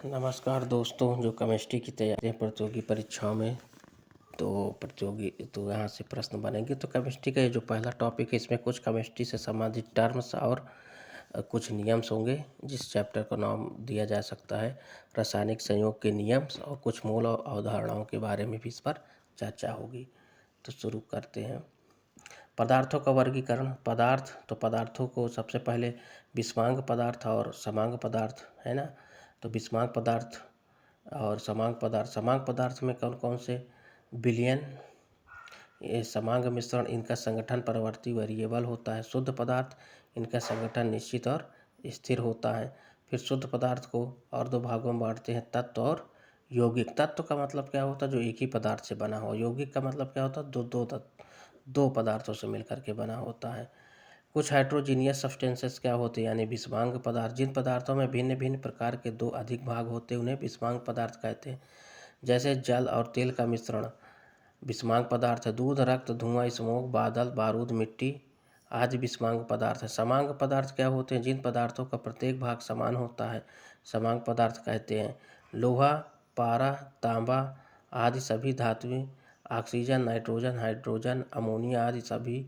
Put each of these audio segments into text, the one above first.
नमस्कार दोस्तों, जो केमिस्ट्री की तैयारी है प्रतियोगी परीक्षाओं में, तो यहाँ से प्रश्न बनेंगे। तो केमिस्ट्री का ये जो पहला टॉपिक है, इसमें कुछ केमिस्ट्री से संबंधित टर्म्स और कुछ नियम्स होंगे, जिस चैप्टर का नाम दिया जा सकता है रासायनिक संयोग के नियम्स, और कुछ मूल और अवधारणाओं के बारे में भी इस पर चर्चा होगी। तो शुरू करते हैं। पदार्थों का वर्गीकरण। पदार्थों को सबसे पहले विषमांग पदार्थ और समांग पदार्थ है ना। तो विषमांग पदार्थ और समांग पदार्थ में कौन कौन से? विलयन, ये समांग मिश्रण, इनका संगठन परिवर्ती वेरिएबल होता है। शुद्ध पदार्थ, इनका संगठन निश्चित और स्थिर होता है। फिर शुद्ध पदार्थ को और दो भागों में बांटते हैं, तत्व और यौगिक। तत्व का मतलब क्या होता है? जो एक ही पदार्थ से बना हो। यौगिक का मतलब क्या होता है? दो पदार्थों से मिलकर के बना होता है। कुछ हाइड्रोजीनियस सब्सटेंसेस क्या होते हैं? यानी विषमांग पदार्थ। जिन पदार्थों में भिन्न भिन्न प्रकार के दो अधिक भाग होते हैं, उन्हें विषमांग पदार्थ कहते हैं। जैसे जल और तेल का मिश्रण विषमांग पदार्थ है। दूध, रक्त, धुआं, स्मोक, बादल, बारूद, मिट्टी आदि विषमांग पदार्थ है। समांग पदार्थ क्या होते हैं? जिन पदार्थों का प्रत्येक भाग समान होता है, समांग पदार्थ कहते हैं। लोहा, पारा, तांबा आदि सभी धातुएं, ऑक्सीजन, नाइट्रोजन, हाइड्रोजन, अमोनिया आदि सभी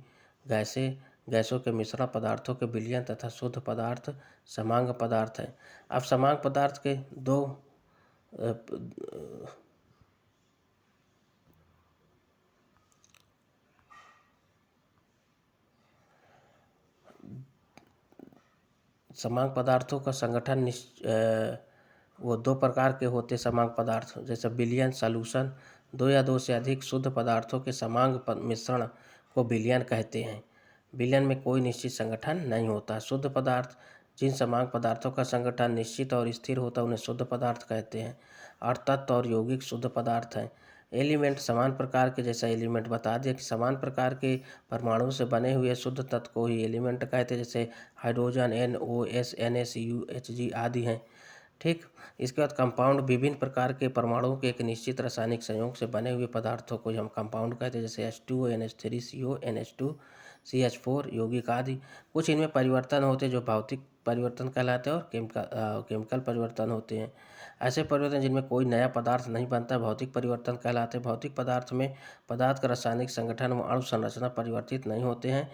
गैसों के मिश्रण पदार्थों के विलयन तथा शुद्ध पदार्थ समांग पदार्थ है। अब समांग पदार्थ के दो समांग पदार्थों का संगठन वो दो प्रकार के होते समांग पदार्थ, जैसे विलयन सॉल्यूशन। दो या दो से अधिक शुद्ध पदार्थों के समांग मिश्रण को विलयन कहते हैं। विलयन में कोई निश्चित संगठन नहीं होता। शुद्ध पदार्थ, जिन समांग पदार्थों का संगठन निश्चित और स्थिर होता है, उन्हें शुद्ध पदार्थ कहते हैं। और तत्व और यौगिक शुद्ध पदार्थ हैं। एलिमेंट, समान प्रकार के, जैसा एलिमेंट बता दिया कि समान प्रकार के परमाणु से बने हुए शुद्ध तत्व को ही एलिमेंट कहते हैं, जैसे हाइड्रोजन, NOS, NaCU, Hg आदि हैं। ठीक। इसके बाद कंपाउंड, विभिन्न प्रकार के परमाणुओं के एक निश्चित रासायनिक संयोग से बने हुए पदार्थों को हम कंपाउंड कहते हैं, जैसे H2O, NH3CO, NH2, CH4, यौगिक आदि। कुछ इनमें परिवर्तन होते हैं जो भौतिक परिवर्तन कहलाते हैं, और केमिकल परिवर्तन होते हैं। ऐसे परिवर्तन जिनमें कोई नया पदार्थ नहीं बनता, भौतिक परिवर्तन कहलाते हैं। भौतिक पदार्थ में पदार्थ का रासायनिक संगठन व अणु संरचना परिवर्तित नहीं होते हैं।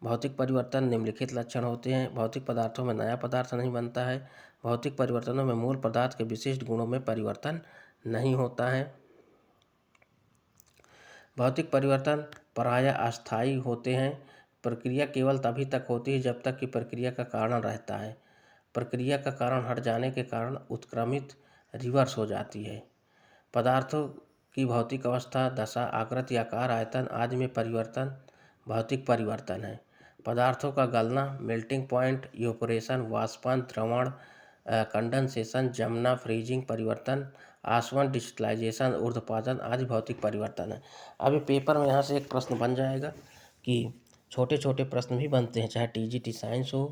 भौतिक परिवर्तन निम्नलिखित लक्षण होते हैं। भौतिक पदार्थों में नया पदार्थ नहीं बनता है। भौतिक परिवर्तनों में मूल पदार्थ के विशिष्ट गुणों में परिवर्तन नहीं होता है। भौतिक परिवर्तन प्रायः अस्थायी होते हैं। प्रक्रिया केवल तभी तक होती है जब तक कि प्रक्रिया का कारण रहता है। प्रक्रिया का कारण हट जाने के कारण उत्क्रमित रिवर्स हो जाती है। पदार्थों की भौतिक अवस्था, दशा, आकृति, आकार, आयतन आदि में परिवर्तन भौतिक परिवर्तन है। पदार्थों का गलना, मेल्टिंग पॉइंट, इवेपोरेशन, वाष्पन, द्रवण, कंडेंसेशन, जमना, फ्रीजिंग परिवर्तन, आसवन, डिस्टिलाइजेशन, ऊर्ध्वपातन आदि भौतिक परिवर्तन है। अभी पेपर में यहाँ से एक प्रश्न बन जाएगा कि छोटे छोटे प्रश्न भी बनते हैं, चाहे TGT साइंस हो,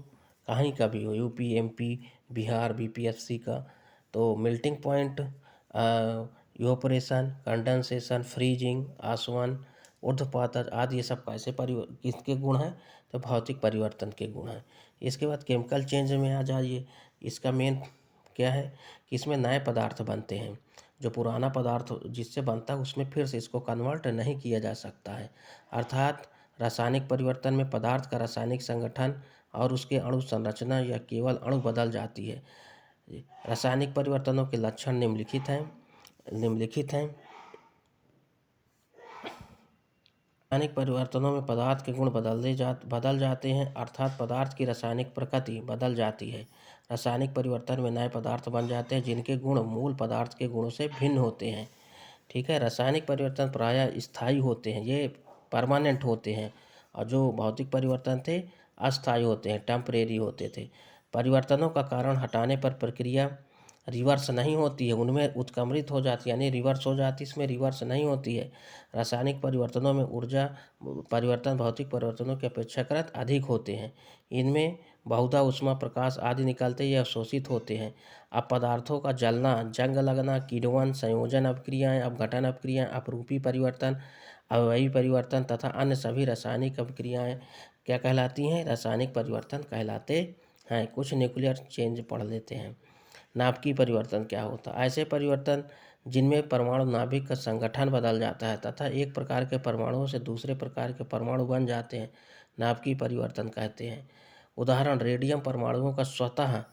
कहीं का भी हो, UP, MP, बिहार, BPSC का। तो melting point, evaporation, condensation, freezing, आसवन, ऊर्ध्वपातन आदि ये सब कैसे किसके गुण हैं? तो भौतिक परिवर्तन के गुण हैं। इसके बाद केमिकल चेंज में आ जाइए। इसका मेन क्या है कि इसमें नए पदार्थ बनते हैं। जो पुराना पदार्थ जिससे बनता है, उसमें फिर से इसको कन्वर्ट नहीं किया जा सकता है। अर्थात रासायनिक परिवर्तन में पदार्थ का रासायनिक संगठन और उसके अणु संरचना या केवल अणु बदल जाती है। रासायनिक परिवर्तनों के लक्षण निम्नलिखित हैं। रासायनिक परिवर्तनों में पदार्थ के गुण बदल जाते हैं, अर्थात पदार्थ की रासायनिक प्रकृति बदल जाती है। रासायनिक परिवर्तन में नए पदार्थ बन जाते हैं जिनके गुण मूल पदार्थ के गुणों से भिन्न होते हैं। ठीक है। रासायनिक परिवर्तन प्रायः स्थायी होते हैं, ये परमानेंट होते हैं, और जो भौतिक परिवर्तन थे अस्थायी होते हैं, टेम्परेरी होते थे। परिवर्तनों का कारण हटाने पर प्रक्रिया रिवर्स नहीं होती है, उनमें उत्क्रमित हो जाती है, यानी रिवर्स हो जाती है, इसमें रिवर्स नहीं होती है। रासायनिक परिवर्तनों में ऊर्जा परिवर्तन भौतिक परिवर्तनों के अपेक्षाकृत अधिक होते हैं। इनमें बहुधा ऊष्मा, प्रकाश आदि निकलते या अवशोषित होते हैं। अब पदार्थों का जलना, जंग लगना, किण्वन, संयोजन अपक्रियाएं, अपघटन अपक्रियाएं, अपरूपी परिवर्तन, अवयवी परिवर्तन तथा अन्य सभी रासायनिक अपक्रियाएं क्या कहलाती हैं? रासायनिक परिवर्तन कहलाते हैं। कुछ न्यूक्लियर चेंज पढ़ लेते हैं। नाभिकीय परिवर्तन क्या होता है? ऐसे परिवर्तन जिनमें परमाणु नाभिक का संगठन बदल जाता है तथा एक प्रकार के परमाणुओं से दूसरे प्रकार के परमाणु बन जाते हैं, नाभिकीय परिवर्तन कहते हैं। उदाहरण, रेडियम परमाणुओं का स्वतः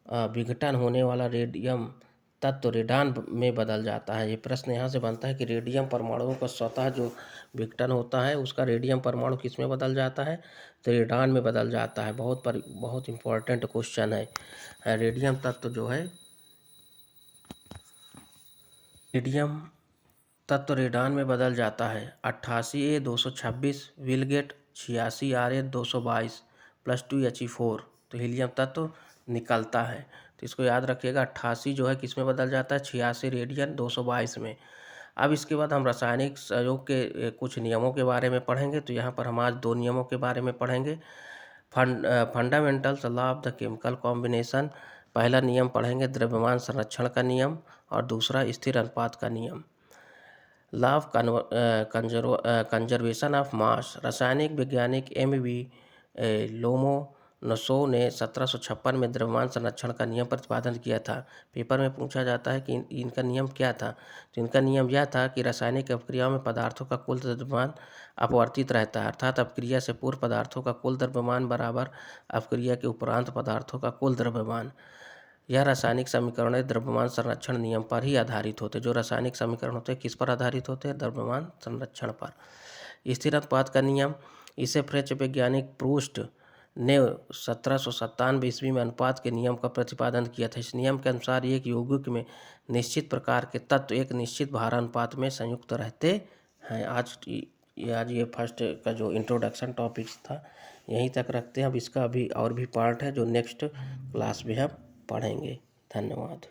विघटन होने वाला रेडियम तत्व रेडान में बदल जाता है। ये प्रश्न यहाँ से बनता है कि रेडियम परमाणुओं का स्वतः जो विघटन होता है उसका रेडियम परमाणु किस में बदल जाता है? तो रेडान में बदल जाता है। बहुत इंपॉर्टेंट क्वेश्चन है। रेडियम तत्व जो है, रेडियम तत्व रेडान में बदल जाता है। 88A226 विलगेट 86RA222 +2He4, तो हीलियम तत्व निकलता है। तो इसको याद रखिएगा, 88 जो है किस में बदल जाता है? 86 रेडियन 222 में। अब इसके बाद हम रासायनिक संयोग के कुछ नियमों के बारे में पढ़ेंगे। तो यहाँ पर हम आज 2 नियमों के बारे में पढ़ेंगे। Fundamentals law of the chemical combination. पहला नियम पढ़ेंगे द्रव्यमान संरक्षण का नियम और दूसरा स्थिर अनुपात का नियम। Law of conservation of mass. रासायनिक वैज्ञानिक M.V. लोमोनोसोव ने 1756 में द्रव्यमान संरक्षण का नियम प्रतिपादन किया था। पेपर में पूछा जाता है कि इनका नियम क्या था? तो इनका नियम यह था कि रासायनिक अपक्रियाओं में पदार्थों का कुल द्रव्यमान अपवर्तित रहता है, अर्थात अपक्रिया से पूर्व पदार्थों का कुल द्रव्यमान बराबर अपक्रिया के उपरांत पदार्थों का कुल द्रव्यमान। यह रासायनिक समीकरण द्रव्यमान संरक्षण नियम पर ही आधारित होते हैं। जो रासायनिक समीकरण होते हैं किस पर आधारित होते हैं? द्रव्यमान संरक्षण पर। स्थिर अनुपात का नियम, इसे फ्रेंच वैज्ञानिक प्रूस्ट ने 1797 ईस्वी में अनुपात के नियम का प्रतिपादन किया था। इस नियम के अनुसार एक यौगिक में निश्चित प्रकार के तत्व एक निश्चित भार अनुपात में संयुक्त रहते हैं। आज ये फर्स्ट का जो इंट्रोडक्शन टॉपिक्स था यहीं तक रखते हैं। अब इसका अभी और भी पार्ट है जो नेक्स्ट क्लास में हम पढ़ेंगे। धन्यवाद।